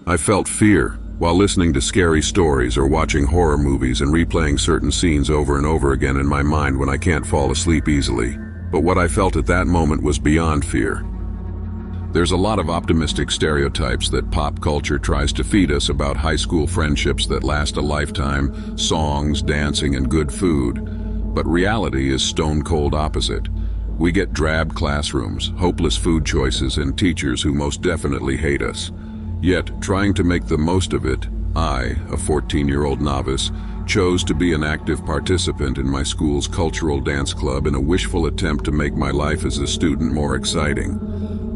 I felt fear while listening to scary stories or watching horror movies and replaying certain scenes over and over again in my mind when I can't fall asleep easily. But what I felt at that moment was beyond fear. There's a lot of optimistic stereotypes that pop culture tries to feed us about high school friendships that last a lifetime, songs, dancing, and good food. But reality is stone cold opposite. We get drab classrooms, hopeless food choices, and teachers who most definitely hate us. Yet, trying to make the most of it, I, a 14-year-old novice, chose to be an active participant in my school's cultural dance club in a wishful attempt to make my life as a student more exciting.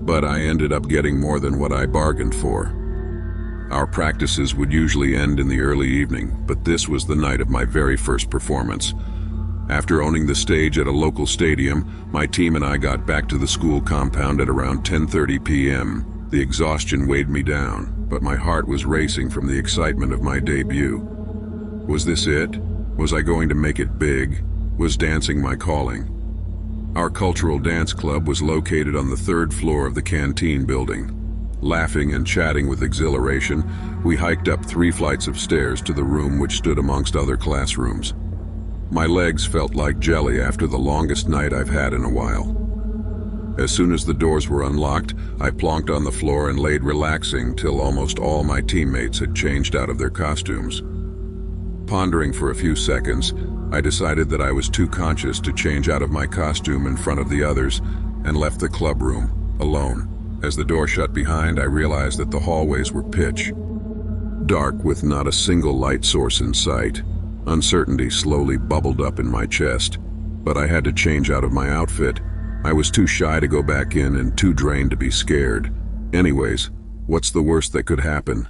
But I ended up getting more than what I bargained for. Our practices would usually end in the early evening, but this was the night of my very first performance. After owning the stage at a local stadium, my team and I got back to the school compound at around 10:30 p.m. The exhaustion weighed me down, but my heart was racing from the excitement of my debut. Was this it? Was I going to make it big? Was dancing my calling? Our cultural dance club was located on the third floor of the canteen building. Laughing and chatting with exhilaration, we hiked up 3 flights of stairs to the room which stood amongst other classrooms. My legs felt like jelly after the longest night I've had in a while. As soon as the doors were unlocked, I plonked on the floor and laid relaxing till almost all my teammates had changed out of their costumes. Pondering for a few seconds, I decided that I was too conscious to change out of my costume in front of the others and left the club room, alone. As the door shut behind, I realized that the hallways were pitch dark with not a single light source in sight. Uncertainty slowly bubbled up in my chest, but I had to change out of my outfit. I was too shy to go back in and too drained to be scared. Anyways, what's the worst that could happen?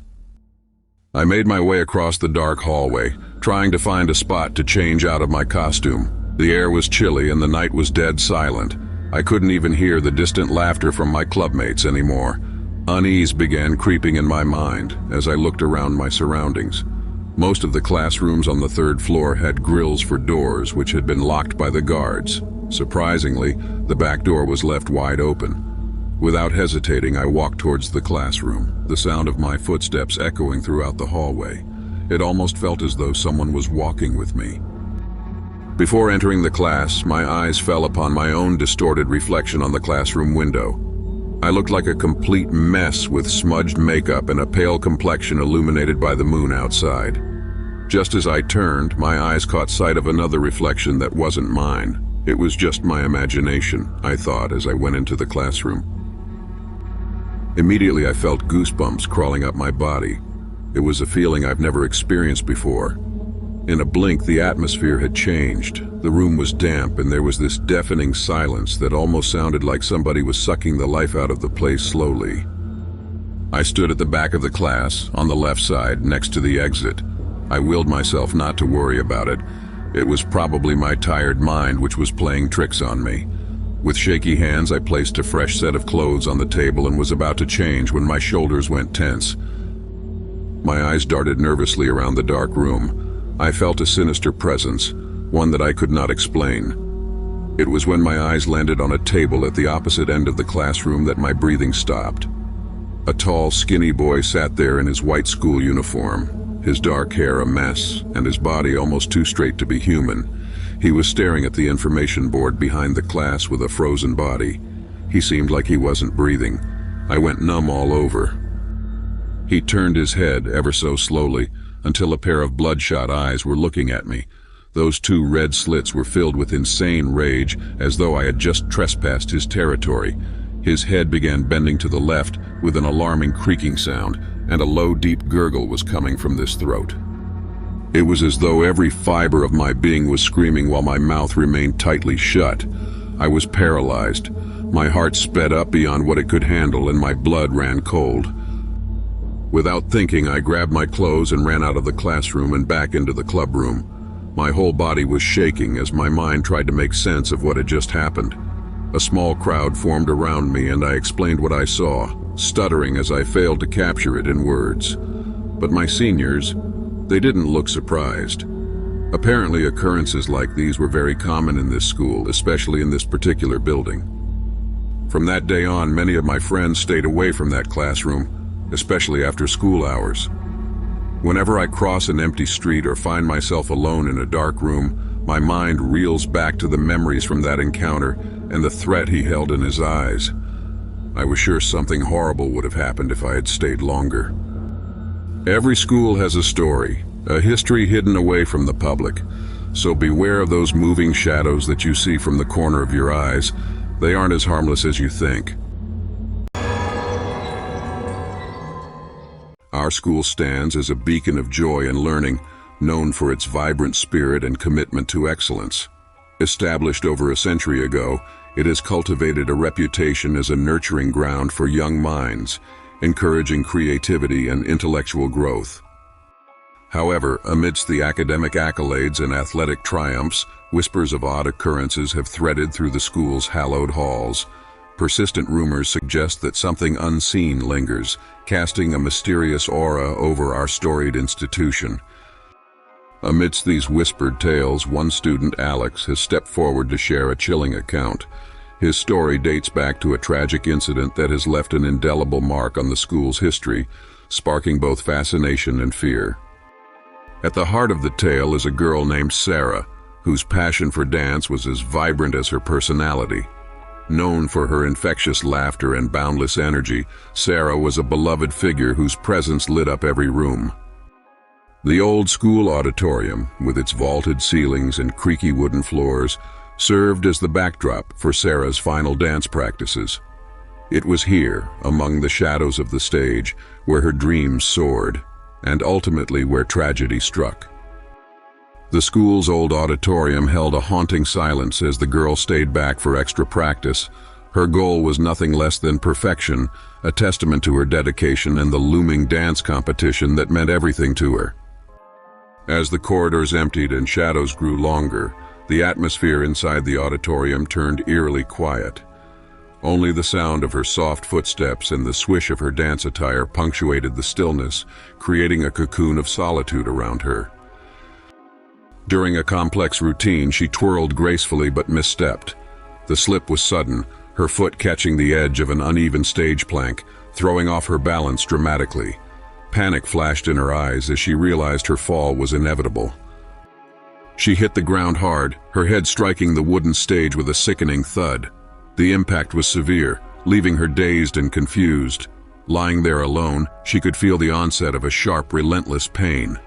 I made my way across the dark hallway, trying to find a spot to change out of my costume. The air was chilly and the night was dead silent. I couldn't even hear the distant laughter from my clubmates anymore. Unease began creeping in my mind as I looked around my surroundings. Most of the classrooms on the third floor had grills for doors which had been locked by the guards. Surprisingly, the back door was left wide open. Without hesitating, I walked towards the classroom, the sound of my footsteps echoing throughout the hallway. It almost felt as though someone was walking with me. Before entering the class, my eyes fell upon my own distorted reflection on the classroom window. I looked like a complete mess with smudged makeup and a pale complexion illuminated by the moon outside. Just as I turned, my eyes caught sight of another reflection that wasn't mine. It was just my imagination, I thought as I went into the classroom. Immediately I felt goosebumps crawling up my body. It was a feeling I've never experienced before. In a blink, the atmosphere had changed. The room was damp and there was this deafening silence that almost sounded like somebody was sucking the life out of the place slowly. I stood at the back of the class, on the left side, next to the exit. I willed myself not to worry about it. It was probably my tired mind which was playing tricks on me. With shaky hands, I placed a fresh set of clothes on the table and was about to change when my shoulders went tense. My eyes darted nervously around the dark room. I felt a sinister presence, one that I could not explain. It was when my eyes landed on a table at the opposite end of the classroom that my breathing stopped. A tall, skinny boy sat there in his white school uniform, his dark hair a mess, and his body almost too straight to be human. He was staring at the information board behind the class with a frozen body. He seemed like he wasn't breathing. I went numb all over. He turned his head ever so slowly until a pair of bloodshot eyes were looking at me. Those 2 red slits were filled with insane rage, as though I had just trespassed his territory. His head began bending to the left with an alarming creaking sound, and a low, deep gurgle was coming from this throat. It was as though every fiber of my being was screaming while my mouth remained tightly shut. I was paralyzed. My heart sped up beyond what it could handle and my blood ran cold. Without thinking, I grabbed my clothes and ran out of the classroom and back into the club room. My whole body was shaking as my mind tried to make sense of what had just happened. A small crowd formed around me and I explained what I saw, stuttering as I failed to capture it in words. But my seniors, they didn't look surprised. Apparently, occurrences like these were very common in this school, especially in this particular building. From that day on, many of my friends stayed away from that classroom. especially after school hours. Whenever I cross an empty street or find myself alone in a dark room, my mind reels back to the memories from that encounter and the threat he held in his eyes. I was sure something horrible would have happened if I had stayed longer. Every school has a story, a history hidden away from the public, so beware of those moving shadows that you see from the corner of your eyes. They aren't as harmless as you think. Our school stands as a beacon of joy and learning, known for its vibrant spirit and commitment to excellence. Established over a century ago, it has cultivated a reputation as a nurturing ground for young minds, encouraging creativity and intellectual growth. However, amidst the academic accolades and athletic triumphs, whispers of odd occurrences have threaded through the school's hallowed halls. Persistent rumors suggest that something unseen lingers, casting a mysterious aura over our storied institution. Amidst these whispered tales, one student, Alex, has stepped forward to share a chilling account. His story dates back to a tragic incident that has left an indelible mark on the school's history, sparking both fascination and fear. At the heart of the tale is a girl named Sarah, whose passion for dance was as vibrant as her personality. Known for her infectious laughter and boundless energy, Sarah was a beloved figure whose presence lit up every room. The old school auditorium, with its vaulted ceilings and creaky wooden floors, served as the backdrop for Sarah's final dance practices. It was here, among the shadows of the stage, where her dreams soared, and ultimately where tragedy struck. The school's old auditorium held a haunting silence as the girl stayed back for extra practice. Her goal was nothing less than perfection, a testament to her dedication and the looming dance competition that meant everything to her. As the corridors emptied and shadows grew longer, the atmosphere inside the auditorium turned eerily quiet. Only the sound of her soft footsteps and the swish of her dance attire punctuated the stillness, creating a cocoon of solitude around her. During a complex routine, she twirled gracefully but misstepped. The slip was sudden, her foot catching the edge of an uneven stage plank, throwing off her balance dramatically. Panic flashed in her eyes as she realized her fall was inevitable. She hit the ground hard, her head striking the wooden stage with a sickening thud. The impact was severe, leaving her dazed and confused. Lying there alone, she could feel the onset of a sharp, relentless pain.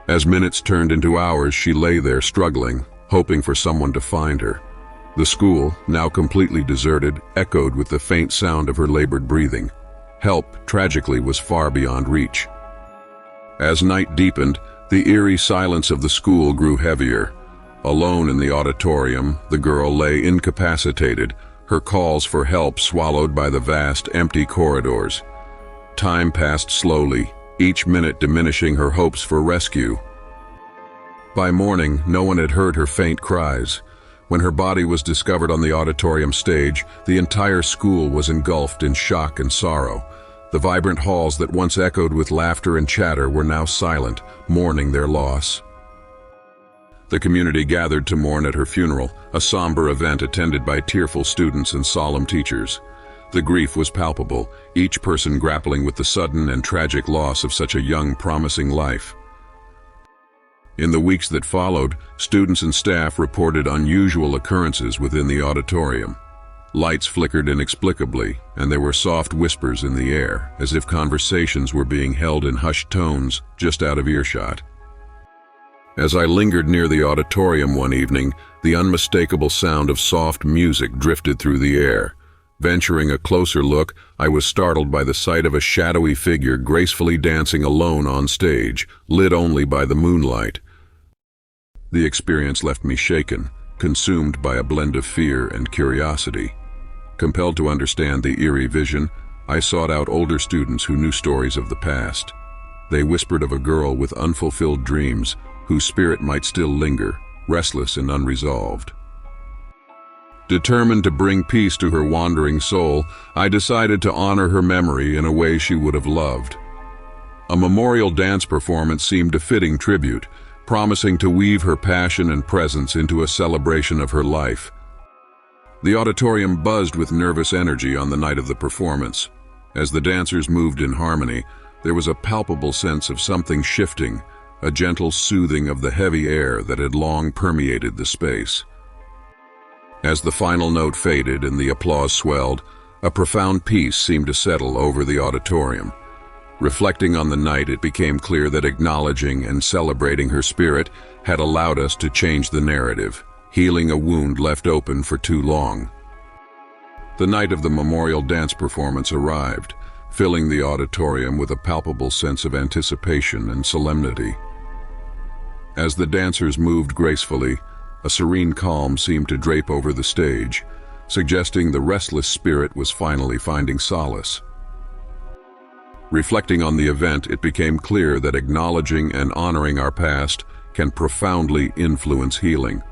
As minutes turned into hours, she lay there struggling, hoping for someone to find her. The school, now completely deserted, echoed with the faint sound of her labored breathing. Help, tragically, was far beyond reach. As night deepened, the eerie silence of the school grew heavier. Alone in the auditorium, the girl lay incapacitated, her calls for help swallowed by the vast, empty corridors. Time passed slowly, each minute diminishing her hopes for rescue. By morning, no one had heard her faint cries. When her body was discovered on the auditorium stage, the entire school was engulfed in shock and sorrow. The vibrant halls that once echoed with laughter and chatter were now silent, mourning their loss. The community gathered to mourn at her funeral, a somber event attended by tearful students and solemn teachers. The grief was palpable, each person grappling with the sudden and tragic loss of such a young, promising life. In the weeks that followed, students and staff reported unusual occurrences within the auditorium. Lights flickered inexplicably, and there were soft whispers in the air, as if conversations were being held in hushed tones just out of earshot. As I lingered near the auditorium one evening, the unmistakable sound of soft music drifted through the air. Venturing a closer look, I was startled by the sight of a shadowy figure gracefully dancing alone on stage, lit only by the moonlight. The experience left me shaken, consumed by a blend of fear and curiosity. Compelled to understand the eerie vision, I sought out older students who knew stories of the past. They whispered of a girl with unfulfilled dreams, whose spirit might still linger, restless and unresolved. Determined to bring peace to her wandering soul, I decided to honor her memory in a way she would have loved. A memorial dance performance seemed a fitting tribute, promising to weave her passion and presence into a celebration of her life. The auditorium buzzed with nervous energy on the night of the performance. As the dancers moved in harmony, there was a palpable sense of something shifting, a gentle soothing of the heavy air that had long permeated the space. As the final note faded and the applause swelled, a profound peace seemed to settle over the auditorium. Reflecting on the night, it became clear that acknowledging and celebrating her spirit had allowed us to change the narrative, healing a wound left open for too long. The night of the memorial dance performance arrived, filling the auditorium with a palpable sense of anticipation and solemnity. As the dancers moved gracefully, a serene calm seemed to drape over the stage, suggesting the restless spirit was finally finding solace. Reflecting on the event, it became clear that acknowledging and honoring our past can profoundly influence healing.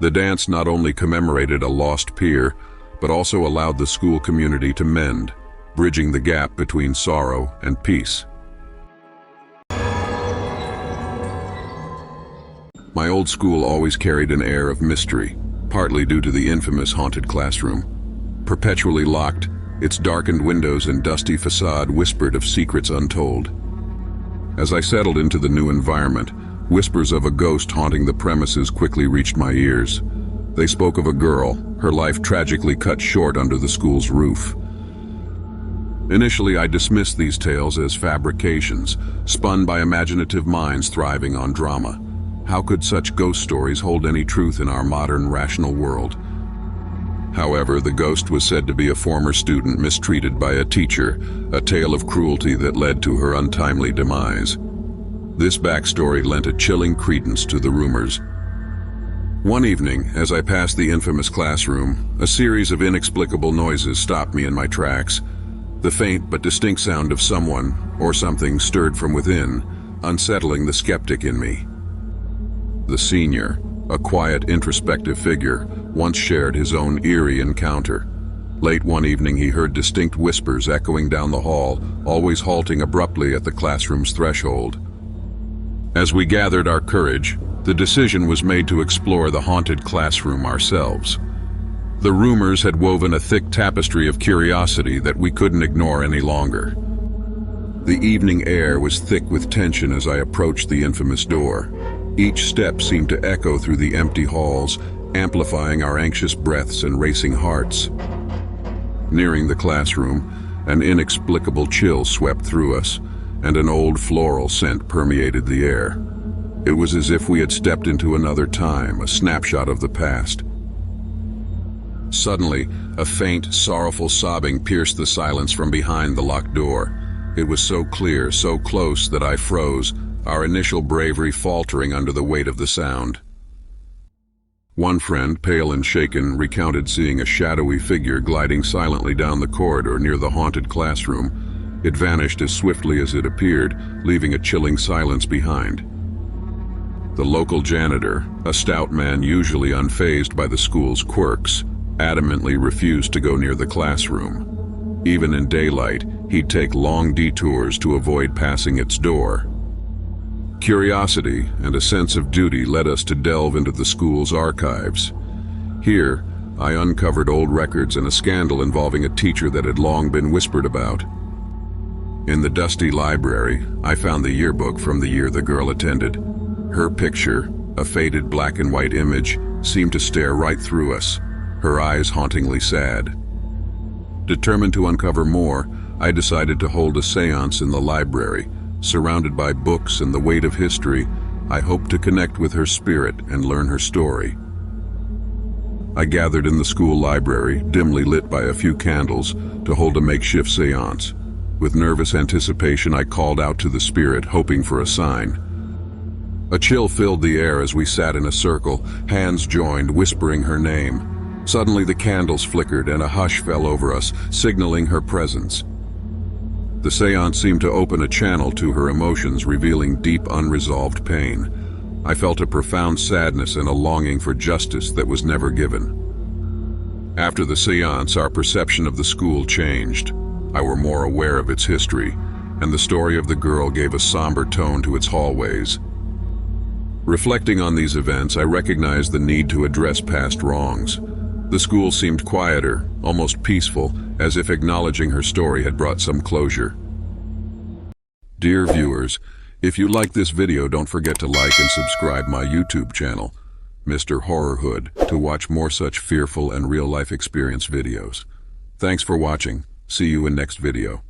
The dance not only commemorated a lost peer, but also allowed the school community to mend, bridging the gap between sorrow and peace. My old school always carried an air of mystery, partly due to the infamous haunted classroom. Perpetually locked, its darkened windows and dusty facade whispered of secrets untold. As I settled into the new environment, whispers of a ghost haunting the premises quickly reached my ears. They spoke of a girl, her life tragically cut short under the school's roof. Initially, I dismissed these tales as fabrications, spun by imaginative minds thriving on drama. How could such ghost stories hold any truth in our modern, rational world? However, the ghost was said to be a former student mistreated by a teacher, a tale of cruelty that led to her untimely demise. This backstory lent a chilling credence to the rumors. One evening, as I passed the infamous classroom, a series of inexplicable noises stopped me in my tracks. The faint but distinct sound of someone or something stirred from within, unsettling the skeptic in me. The senior, a quiet, introspective figure, once shared his own eerie encounter. Late one evening, he heard distinct whispers echoing down the hall, always halting abruptly at the classroom's threshold. As we gathered our courage, the decision was made to explore the haunted classroom ourselves. The rumors had woven a thick tapestry of curiosity that we couldn't ignore any longer. The evening air was thick with tension as I approached the infamous door. Each step seemed to echo through the empty halls, amplifying our anxious breaths and racing hearts. Nearing the classroom, an inexplicable chill swept through us, and an old floral scent permeated the air. It was as if we had stepped into another time, a snapshot of the past. Suddenly, a faint, sorrowful sobbing pierced the silence from behind the locked door. It was so clear, so close that I froze, our initial bravery faltering under the weight of the sound. One friend, pale and shaken, recounted seeing a shadowy figure gliding silently down the corridor near the haunted classroom. It vanished as swiftly as it appeared, leaving a chilling silence behind. The local janitor, a stout man usually unfazed by the school's quirks, adamantly refused to go near the classroom. Even in daylight, he'd take long detours to avoid passing its door. Curiosity and a sense of duty led us to delve into the school's archives. Here, I uncovered old records and a scandal involving a teacher that had long been whispered about. In the dusty library, I found the yearbook from the year the girl attended. Her picture, a faded black and white image, seemed to stare right through us, her eyes hauntingly sad. Determined to uncover more, I decided to hold a seance in the library. Surrounded by books and the weight of history, I hoped to connect with her spirit and learn her story. I gathered in the school library, dimly lit by a few candles, to hold a makeshift seance. With nervous anticipation, I called out to the spirit, hoping for a sign. A chill filled the air as we sat in a circle, hands joined, whispering her name. Suddenly the candles flickered and a hush fell over us, signaling her presence. The seance seemed to open a channel to her emotions, revealing deep, unresolved pain. I felt a profound sadness and a longing for justice that was never given. After the seance, our perception of the school changed. I were more aware of its history, and the story of the girl gave a somber tone to its hallways. Reflecting on these events, I recognized the need to address past wrongs. The school seemed quieter, almost peaceful, as if acknowledging her story had brought some closure. Dear viewers, if you like this video, don't forget to like and subscribe my YouTube channel, Mr. Horror Hood, to watch more such fearful and real-life experience videos. Thanks for watching. See you in next video.